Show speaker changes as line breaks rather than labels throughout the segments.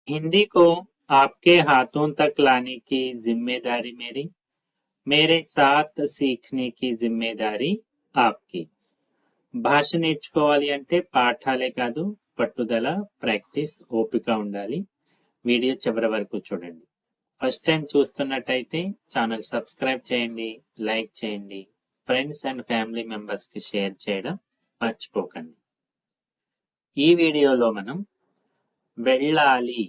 हिंदी को आपके हाथों तक लाने की जिम्मेदारी मेरी, मेरे साथ सीखने की जिम्मेदारी आपकी. భాష నేర్చుకోవాలి అంటే పాఠాలే కాదు, పట్టుదల, ప్రాక్టీస్, ఓపిక ఉండాలి. వీడియో చివరి వరకు చూడండి. ఫస్ట్ టైం చూస్తున్నట్టయితే ఛానల్ సబ్స్క్రైబ్ చేయండి, లైక్ చేయండి, ఫ్రెండ్స్ అండ్ ఫ్యామిలీ మెంబర్స్ కి షేర్ చేయడం మర్చిపోకండి. ఈ వీడియోలో మనం వెళ్ళాలి,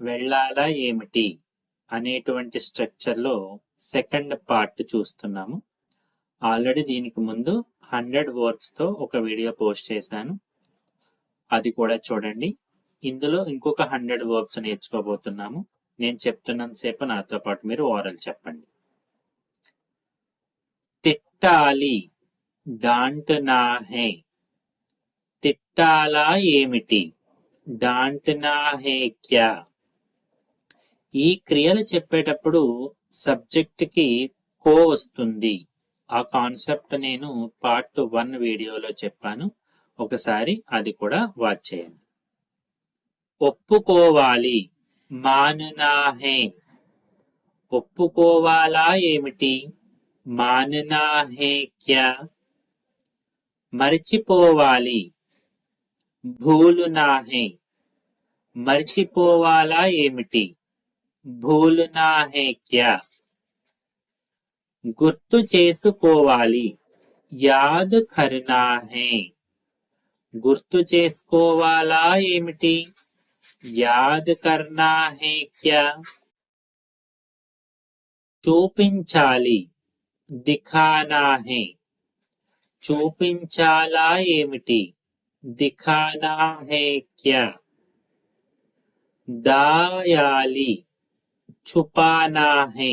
వెళ్ళాలా ఏమిటి అనేటువంటి స్ట్రక్చర్ లో సెకండ్ పార్ట్ చూస్తున్నాము. ఆల్రెడీ దీనికి ముందు 100 వర్బ్స్ తో ఒక వీడియో పోస్ట్ చేశాను, అది కూడా చూడండి. ఇందులో ఇంకొక 100 వర్బ్స్ నేర్చుకోబోతున్నాము. నేను చెప్తున్నంత సేపు నాతో పాటు మీరు ఓరల్ చెప్పండి. తిట్టాలి, డాంటనా హే. తిట్టాలా ఏమిటి, డాంటనా హే క్యా. ఈ క్రియలు చెప్పేటప్పుడు సబ్జెక్ట్ కి కో వస్తుంది. ఆ కాన్సెప్ట్ నేను పార్ట్ 1 వీడియోలో చెప్పాను, ఒకసారి అది కూడా వాచ్ చేయండి. ఒప్పుకోవాలి, మాననా హే. ఒప్పుకోవాలా ఏమిటి, మాననా హే క్యా. మర్చిపోవాలి, భూలునా హే. మర్చిపోవాలా ఏమిటి, భూలునా హే క్యా. గుర్తు చేసుకోవాలి, యాద్ కర్నా హే. గుర్తు చేసుకోవాలా ఏమిటి, యాద్ కర్నా హే క్యా. చూపించాలి, దిఖానా హే. చూపించాలా ఏమిటి, దిఖానా హే క్యా. దాయాలి, ఛుపానా హే.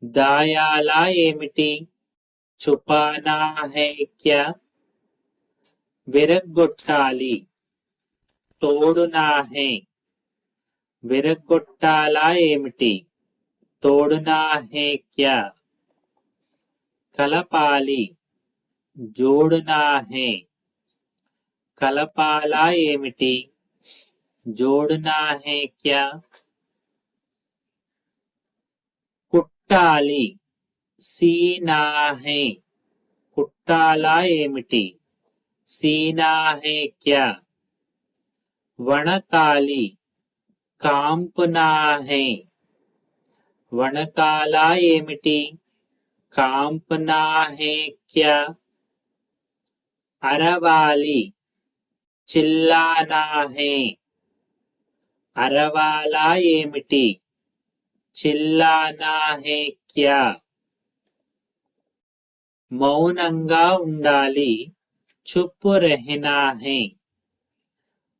దాయాలా ఏమిటి, ఛుపానా హే క్యా. విరగ్గొట్టాలి, తోడునా హే. విరగ్గొట్టాలా ఏమిటి, తోడునా హే క్యా. కలపాలి, జోడునా హే. కలపాలా ఏమిటి, జోడునా హే క్యా. కుట్టాలి, సీనా హే. కుట్టాలా ఏమిటి, సీనా హే క్యా. వణకాలి, కాంపునా హే. వణకాలా ఏమిటి, కాంపనా హే క్యా. అరవాలి, చిల్లానా హే. అరవాలా ఏమిటి, చిల్లానా హే క్యా. మౌనంగా ఉండాలి, చుప్ రెహనా హే.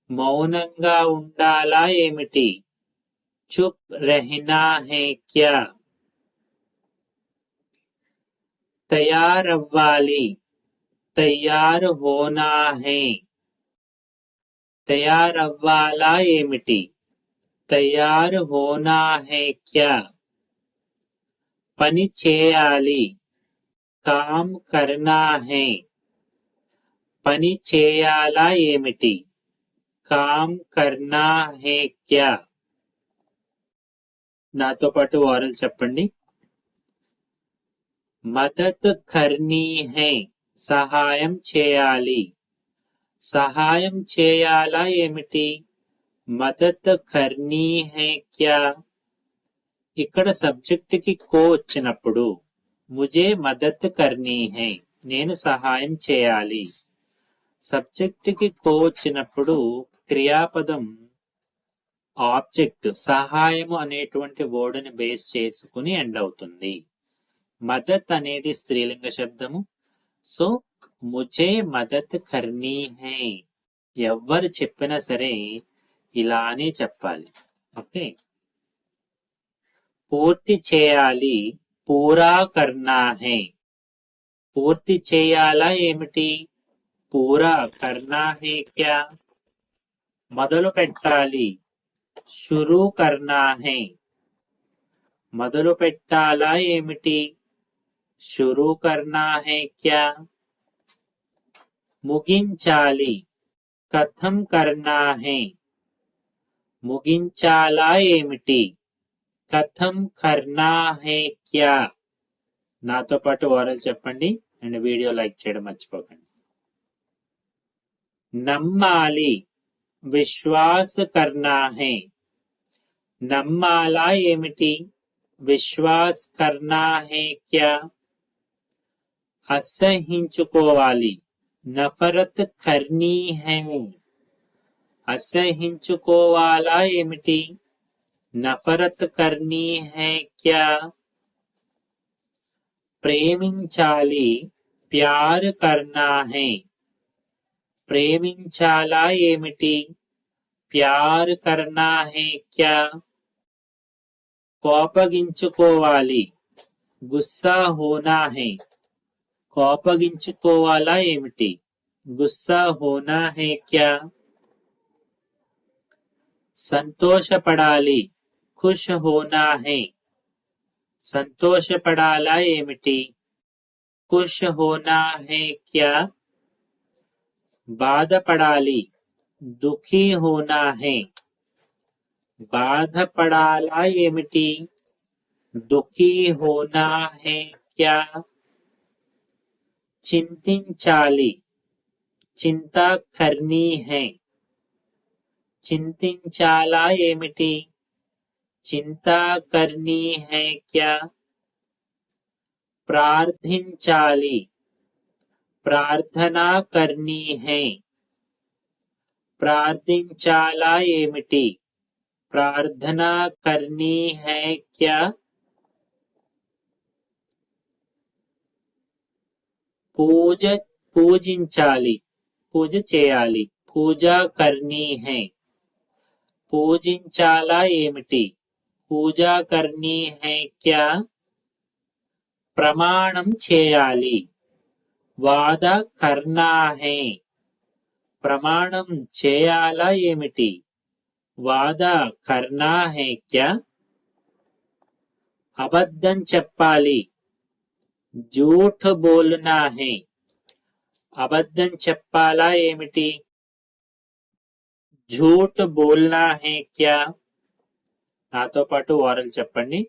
మౌనంగా ఉండాలా ఏమిటి, చుప్ రెహనా హే క్యా. తయారవ్వాలి, తయారు హోనా హే. తయారవ్వాలా ఏమిటి, తయారు హోనా హే క్యా. పని చేయాలి, కామ్ కర్నా హే. పని చేయాలా ఏమిటి, కామ్ కర్నా హే క్యా. నాతో పాటు ఓరల్ చెప్పండి. మదద్ కర్నీ హే. సహాయం చేయాలి. సహాయం చేయాలా ఏమిటి, మదద్ కర్నీ హే క్యా. ఇక్కడ సబ్జెక్ట్ కి కో వచ్చినప్పుడు ముజే మదద్ కర్నీ హే, నేను సహాయం చేయాలి. సబ్జెక్ట్ కి కో వచ్చినప్పుడు క్రియాపదం ఆబ్జెక్ట్ సహాయము అనేటువంటి వర్డ్ ని బేస్ చేసుకుని ఎండ్ అవుతుంది. మదత్ అనేది స్త్రీలింగ శబ్దము. సో ముజే మదత్ కర్నీ హే, ఎవ్వరు చెప్పినా సరే ఇలానే చెప్పాలి. ఓకే. పూర్తి చేయాలి, పూరా కర్నా హే. పూర్తి చేయాలా ఏమిటి, పూరా కర్నా హే క్యా. మొదలు పెట్టాలి, షురూ కర్నా హే. మొదలు పెట్టాలా ఏమిటి, షురూ కర్నా హే క్యా. ముగించాలి, ఖతం కర్నా హే. ముగించాలా ఏమిటి? కథం కర్నా హై క్యా? నాతో పాటు ఓరల్ చెప్పండి అండ్ వీడియో లైక్ చేయడం మర్చిపోకండి. నమ్మాలి, విశ్వాస్ కర్నా హై. నమ్మాలా ఏమిటి? విశ్వాస్ కర్నా హై క్యా? అసహించుకోవాలి, నఫరత్ కర్నీ హై. అసహించుకోవాలా ఏమిటి? నఫరత్ కర్నీ హై క్యా? ప్రేమించాలి, ప్యార్ కర్నా హై. ప్రేమించాలా ఏమిటి? ప్యార్ కర్నా హై క్యా? కోపగించుకోవాలి, గుస్సా హోనా హై. కోపగించుకోవాలా ఏమిటి? గుస్సా హోనా హై క్యా? సంతోషపడాలి, ఖుష్ హోనా హై. సంతోషపడాలా ఏమిటి? ఖుష్ హోనా హై క్యా? బాధపడాలి, దుఖీ హోనా హై. బాధపడాలా ఏమిటి? దుఖీ హోనా హై క్యా? చింతించాలి, చింతా కర్నీ హై. చింతించాలా ఏమిటి? చింతా కర్నీ హై క్యా? ప్రార్థించాలి, ప్రార్థనా కర్నీ హై. ప్రార్థించాలా ఏమిటి? ప్రార్థనా కర్నీ హై క్యా? పూజించాలి, పూజ చేయాలి. పూజా కర్నీ హై. పూజించాలా ఏమిటి? పూజా కర్నీ హై క్యా? ప్రమాణం చేయాలి, వాదా కర్నా హై. ప్రమాణం చేయాలా ఏమిటి? వాదా కర్నా హై క్యా? అబద్ధం చెప్పాలి, జూఠ్ బోల్నా హై. అబద్ధం చెప్పాలా ఏమిటి? झूठ बोलना है क्या? నాతో పాటు ఓరల్ చెప్పండి.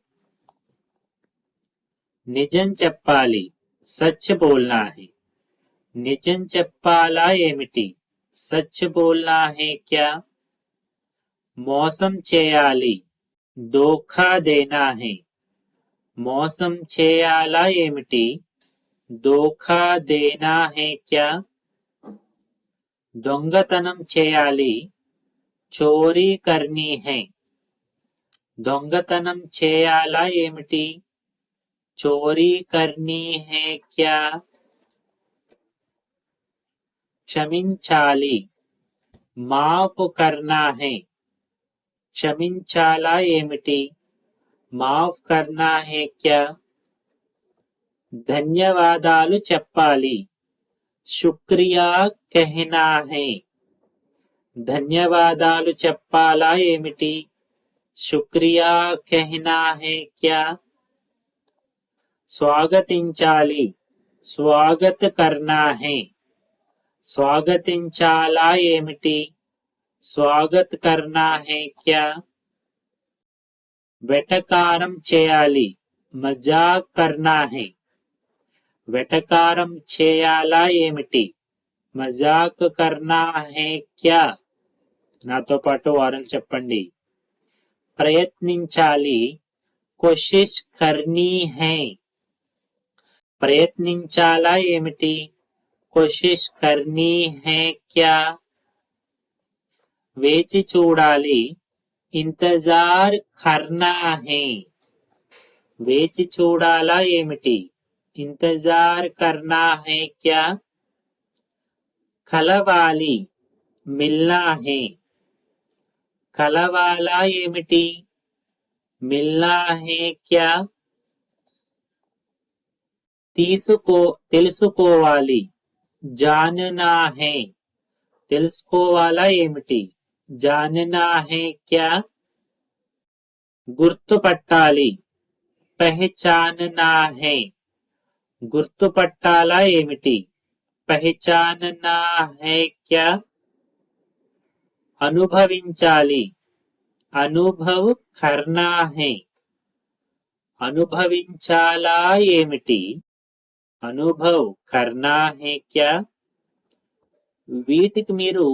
నిజం చెప్పాలి, సచ్ బోల్నా హై. నిజం చెప్పాలా ఏమిటి? సచ్ బోల్నా హై క్యా? మోసం చేయాలి, ధోఖా దేనా హై. మోసం చేయాలా ఏమిటి? ధోఖా దేనా హై క్యా? దొంగతనం చేయాలి, చోరీ కర్నీ హై. దొంగతనం చేయాలా ఏమిటి? చోరీ కర్నీ హై క్యా? క్షమించాలి, మాఫ్ కర్నా హై. క్షమించాలా ఏమిటి? మాఫ్ కర్నా హై క్యా? ధన్యవాదాలు చెప్పాలి, శుక్రియా కహనా హై. ధన్యవాదాలు చెప్పాలా ఏమిటి? శుక్రియా కహనా హై క్యా? స్వాగతించాలి, స్వాగత్ కర్నా హై. స్వాగతించాలా ఏమిటి? స్వాగత్ కర్నా హై క్యా? వెటకారం చేయాలి, మజాక్ కర్నా హై. వెటకారం చేయాలా ఏమిటి? మజాక్ కర్నా హై క్యా? నాతో పాటు వారలు చెప్పండి. ప్రయత్నించాలి, కోషిష్ కర్నీ హై. ప్రయత్నించాలా ఏమిటి? కోషిష్ కర్నీ హై క్యా? వేచి చూడాలి, ఇంతజార్ కర్నా హై. వేచి చూడాలా ఏమిటి? ఇంతజార్ కర్నా హై క్యా? కలవాలి, మిల్నా హై. కలవాలా ఏమిటి? మిల్నా హై క్యా? తెలుసుకోవాలి, జాననా హై. తెలుసుకోవాలా ఏమిటి? జాననా హై క్యా? గుర్తుపట్టాలి, పెహచాననా హై. గుర్తుపట్టాలా ఏమిటి? పెహచాననా హై క్యా? అనుభవించాలి, అనుభవ్ కర్నా హై. అనుభవించాలా ఏమిటి? అనుభవ్ కర్నా హై క్యా? వీటికి మీరు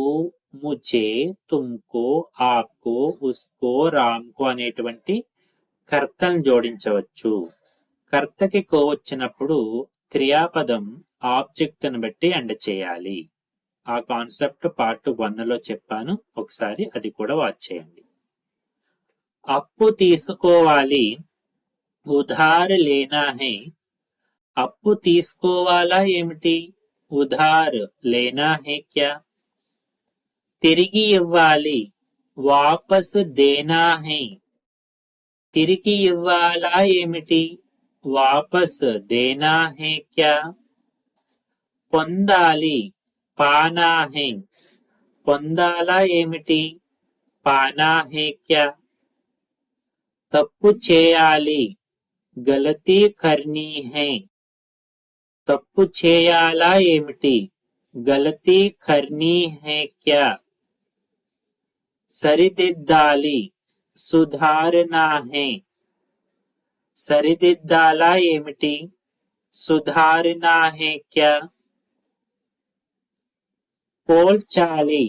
ముझे, తుమ్కో, ఆప్కో, ఉస్కో, రామ్కో అనేటువంటి కర్తలను జోడించవచ్చు. కర్తకి కో వచ్చినప్పుడు క్రియాపదం ఆబ్జెక్ట్ ని బట్టి ఎండ్ చేయాలి. ఆ కాన్సెప్ట్ పార్ట్ 1 లో చెప్పాను, ఒకసారి అది కూడా వాచ్ చేయండి. అప్పు తీసుకోవాలి, ఉధార్ లేనా హై. అప్పు తీసుకోవాలా ఏమిటి? ఉధార్ లేనా హై క్యా? తిరిగి ఇవ్వాలి, వాపస్ దేనా హై. తిరిగి ఇవ్వాలా ఏమిటి? వాపస్ దేనా హై క్యా? పొందాలి, పానా హై. పొందాలా ఏమిటి? పానా హై క్యా? తప్పు చేయాలి, గలతీ కర్నీ హై. తప్పు చేయాలా ఏమిటి? గలతీ కర్నీ హై క్యా? సరిదిద్దాలి, సుధారనా హై. సరిదిద్దాలా ఏమిటి? సుధారనా హై క్యా? పోల్చాలి,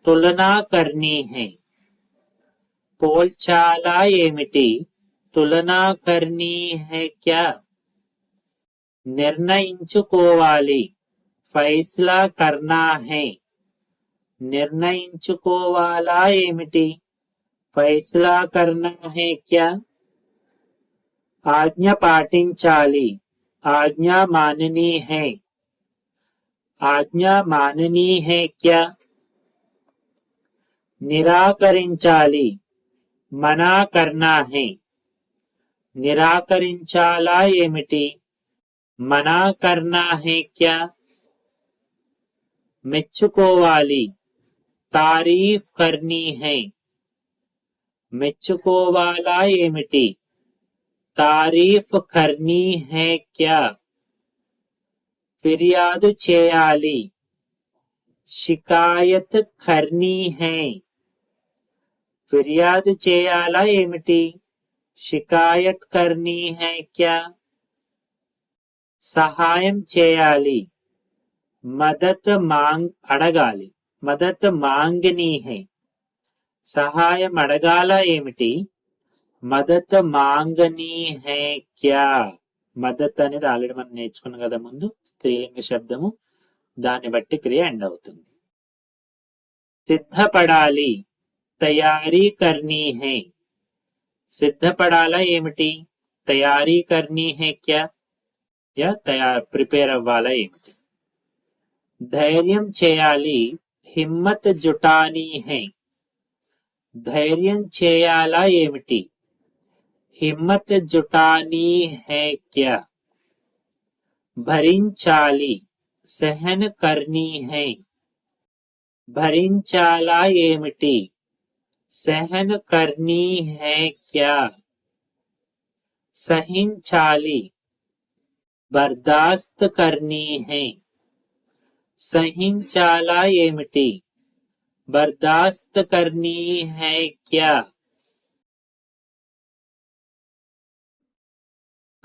తులనా కర్నీ హై. పోల్చాలా ఏమిటి? తులనా కర్నీ హై క్యా? నిర్ణయించుకోవాలి, ఫైస్లా కర్నా హై. నిర్ణయించుకోవాలా ఏమిటి? ఫైస్లా కర్నా హై క్యా? ఆజ్ఞ పాటించాలి, ఆజ్ఞా మాననీ హై. ఆజ్ఞా మాననీ హై క్యా? నిరాకరించాలి, మనా కర్నా హై. నిరాకరించాలా ఏమిటి? మనా కర్నా హై క్యా? మెచ్చుకోవాలి, తారీఫ్ కర్నీ హై. మెచ్చుకోవాలా ఏమిటి? తారీఫ్ కర్నీ హై క్యా? ఫిర్యాదు చేయాలి, షికాయత్ కర్నీ హై. ఫిర్యాదు చేయాలా ఏమిటి? షికాయత్ కర్నీ హై క్యా? సహాయం చేయాలి, మదత్ అడగాలి, మదత్ మాంగనీ హై. సహాయం అడగాలా ఏమిటి? మదత్ మాంగనీ హై క్యా? మదత్ అనేది ఆల్రెడీ మనం నేర్చుకున్నాం కదా ముందు, స్త్రీలింగ శబ్దము, దాన్ని బట్టి క్రియ ఎండ్ అవుతుంది. సిద్ధపడాలి, తయారీ కర్నీ హై. సిద్ధపడాలా ఏమిటి? తయారీ కర్నీ హై క్యా? ప్రిపేర్ అవ్వాలా ఏమిటి? ధైర్యం చేయాలి, హిమ్మత్ జుటానీ హై. ధైర్యం చేయాలా ఏమిటి? హిమ్మత్ జుటానీ హై క్యా? భరించాలి, సహన్ కర్నీ హై. భరించాలా ఏమిటి? సహన్ కర్నీ హై క్యా? సహించాలి, బర్దాస్త్ కర్నీ హై. సహించాలా ఏమిటి? బర్దాస్త్ కర్నీ హై క్యా?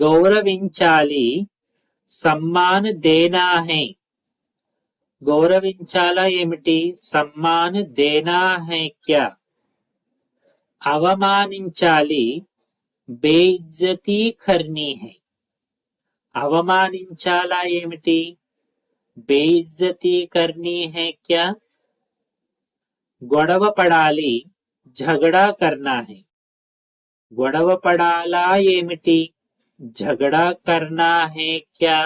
గౌరవించాలి, సమ్మాన్ దేనా హై. గౌరవించాలా ఏమిటి? సమ్మాన్ దేనా హై క్యా? అవమానించాలి, బేఇజ్జతీ కర్నీ హై. అవమానించాలా ఏమిటి? బేఇజ్జతీ కర్నీ హై క్యా? గొడవ పడాలి, झगड़ा करना है. గొడవ పడాలా ఏమిటి? झगड़ा करना है क्या?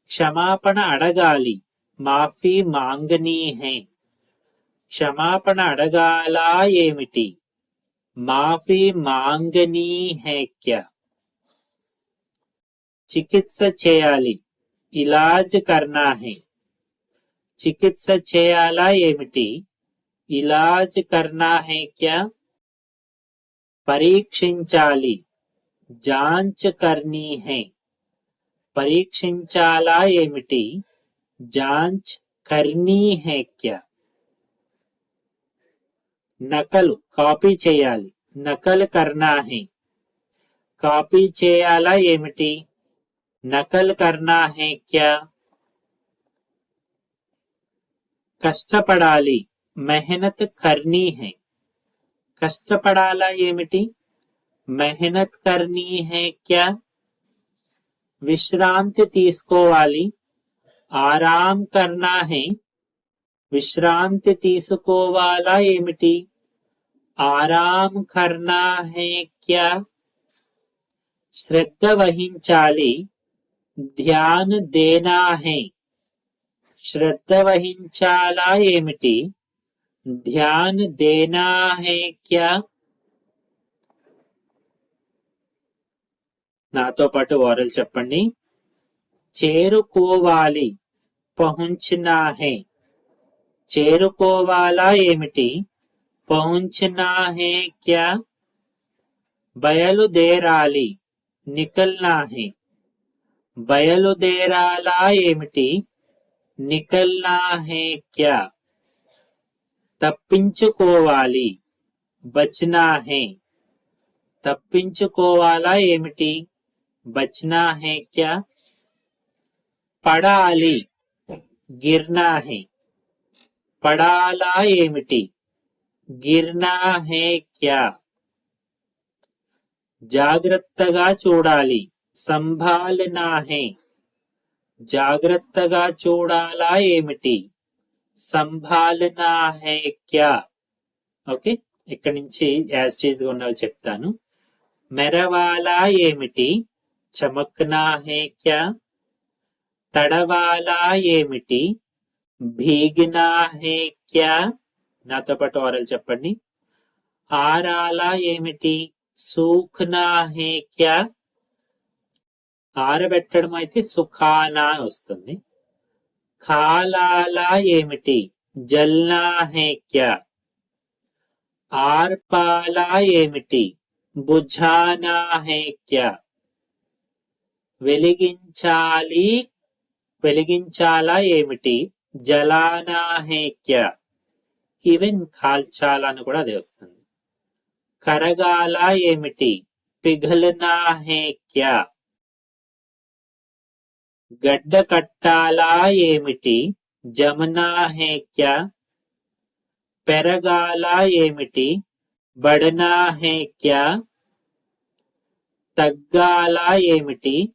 క్షమాపణ అడగాలి, మాఫీ మాంగనీ హై. క్షమాపణ అడగాలా ఏమిటి? మాఫీ మాంగనీ హై క్యా? చికిత్స చేయాలి, ఇలాజ్ కర్నా హై. చికిత్స చేయాలా ఏమిటి? ఇలాజ్ కర్నా హై క్యా? పరీక్షించాలి, జాంచ్ కర్నీ హై. పరీక్షించాలా ఏమిటి? జాంచ్ కర్నీ హై క్యా? నకలు కాపీ చేయాలి, నకల్ కర్నా హై. కాపీ చేయాలా ఏమిటి? నకల్ కర్నా హై క్యా? కష్టపడాలి, మెహనత్ కర్నీ హై. కష్టపడాలా ఏమిటి? మెహనత్ కర్నీ హై క్యా? విశ్రాంతి తీసుకోవాలి, ఆరాం కర్నా హై. విశ్రాంతి తీసుకోవాలా ఏమిటి? ఆరాం కర్నా హై క్యా? శ్రద్ధ వహించాలి, ధ్యాన్ దేనా హై. శ్రద్ధ వహించాలా ఏమిటి? ధ్యాన్ దేనా హై క్యా? నాతో పాటు ఓరల్ చెప్పండి. చేరుకోవాలి, పహుంచనా హై. చేరుకోవాలా ఏమిటి? పహుంచనా హై క్యా? బయలుదేరాలి, నికల్నా హై. బయలుదేరాలా ఏమిటి? నికల్నా హై క్యా? తప్పించుకోవాలి, బచ్నా హై. తప్పించుకోవాలా ఏమిటి? బచ్నా హై క్యా? పడాలి, గిర్నా హై. పడాలా ఏమిటి? గిర్నా హై క్యా? జాగ్రత్తగా చూడాలి, సంభాలనా హై. జాగ్రత్తగా చూడాలా ఏమిటి? సంభాలనా హై క్యా? ఓకే, ఇక్కడి నుంచి యాజ్ టీజ్ గా ఉన్నవి చెప్తాను. మెరవాలా ఏమిటి? చమక్నా హై క్యా? తడవాలా ఏమిటి? భీగ్నా హై క్యా? నాతో పాటు ఓరల్ చెప్పండి. ఆరాలా ఏమిటి? సూఖ్నా హై క్యా? ఆరబెట్టడం అయితే సుఖానా వస్తుంది. ఖాలాలా ఏమిటి? జల్నా హై క్యా? ఆర్పాలా ఏమిటి? బుఝానా హై క్యా? వెలిగించాలి, వెలిగించాలా ఏమిటి? జలానా హై క్యా? ఈవెన్ కాల్చాలా అని కూడా అదే వస్తుంది. కరగాల ఏమిటి? పిఘలనా హై క్యా? గడ్డ కట్టాలా ఏమిటి? జమనా హై క్యా? పెరగాల ఏమిటి? బడనా హై క్యా? తగ్గాల ఏమిటి?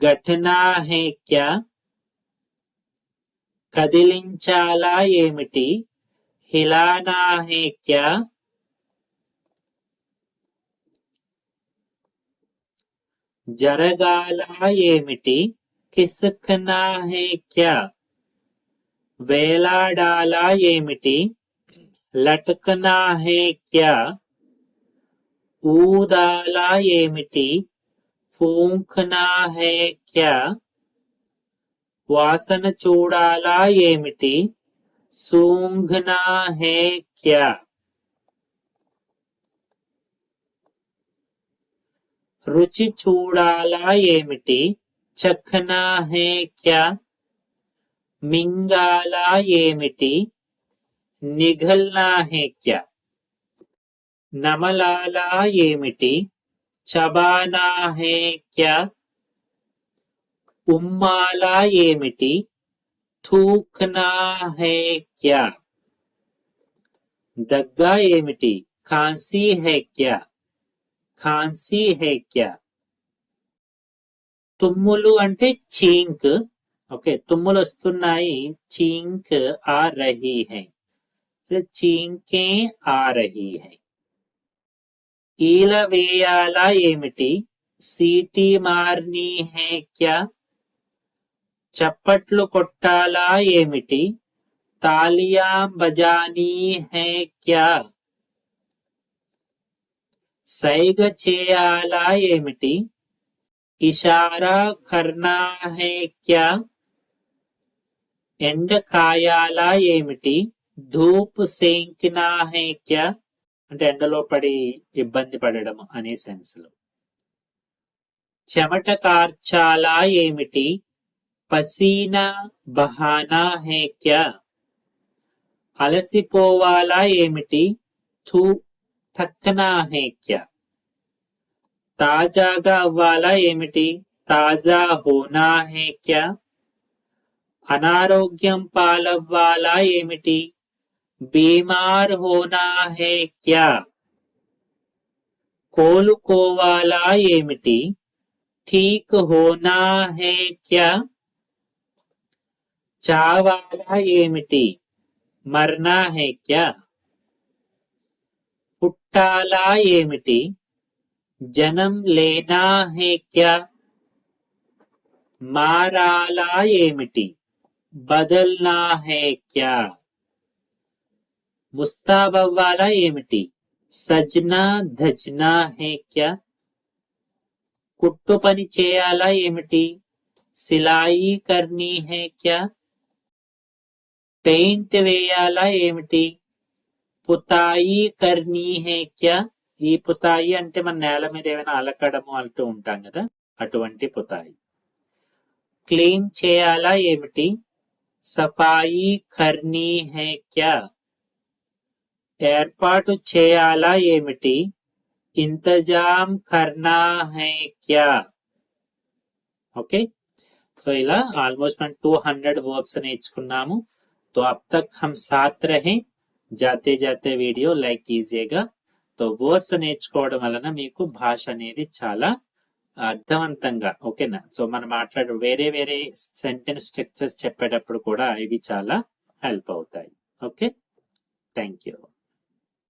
గఠనా హై క్యా? కదిలించాలా ఏమిటి? హిలానా హై క్యా? జరగాల ఏమిటి? ఖిసకనా హై క్యా? వేలాడాలా ఏమిటి? లటకనా హై క్యా? ఊదాలా ఏమిటి? ఫూంకనా హై క్యా? వాసన చూడాలా ఏమిటి? సూంఘనా హై క్యా? రుచి చూడాలా ఏమిటి? చఖనా హై క్యా? మింగాలా ఏమిటి? నిగల్నా హై క్యా? నమలాలా ఏమిటి? చబానా హై క్యా? ఉమ్మాలా ఏమిటి? థూకనా హై క్యా? దగ్గా ఏమిటి? ఖాంసీ హై క్యా? ఖాంసీ హై క్యా? తుమ్ములు అంటే చీంక్. ఓకే, తుమ్ములు వస్తున్నాయి, చీంక్ ఆ రహీ హై. చీంకే ఆ రహీ హై. ఈల వేయాలా ఏమిటి? సీటీ మార్నీ హై క్యా? చప్పట్లు కొట్టాలా ఏమిటి? తాలియా బజానీ హై క్యా? సైగ చేయాలా ఏమిటి? ఇషారా కర్నా హై క్యా? ఎండ కాయాలా ఏమిటి? ధూప్ సేంకినా హై క్యా? అంటే ఎండలో పడి ఇబ్బంది పడడం అనే సెన్స్ లో. చెమట కార్చాలా ఏమిటి? పసీనా బహానా హై క్యా? అలసిపోవాలా ఏమిటి? थू थकना है क्या? తాజాగా అవ్వాలా ఏమిటి? తాజా హోనా హే క్యా? అనారోగ్యం పాలవ్వాలా ఏమిటి? బీమార్ హోనా హే క్యా? కోలుకోవాలా ఏమిటి? ఠీక్ హోనా హే క్యా? చావాలా ఏమిటి? మర్నా హే క్యా? పుట్టాలా ఏమిటి? జనం లేనా హే క్యా? మారాలా ఏమిటి? బదల్నా హే క్యా? ముస్తాబవ్వాలా ఏమిటి? సజ్నా ధజ్నా హే క్యా? కుట్టు పని చేయాలా ఏమిటి? సిలాయి కర్నీ హే క్యా? పెయింట్ వేయాలా ఏమిటి? పుతాయి కర్నీ హే క్యా? ఈ పుతాయి అంటే మన నేల మీద ఏమైనా అలకడము అంటూ ఉంటాం కదా, అటువంటి పుతాయి. క్లీన్ చేయాలా ఏమిటి? సఫాయి కర్నీ హే క్యా? ఏర్పాటు చేయాలా ఏమిటి? ఇంతజాం కర్నా హే క్యా? ఓకే, సో ఇలా ఆల్మోస్ట్ మనం 200 వర్బ్స్ నేర్చుకున్నాము. तो अब तक हम साथ रहे. जाते जाते వీడియో లైక్ कीजिएगा. तो వర్డ్స్ నేర్చుకోవడం వలన మీకు భాష అనేది చాలా అర్థవంతంగా, ఓకేనా? సో మనం మాట్లాడే వేరే వేరే సెంటెన్స్ స్ట్రక్చర్స్ చెప్పేటప్పుడు కూడా ఇవి చాలా హెల్ప్ అవుతాయి. Okay, thank you.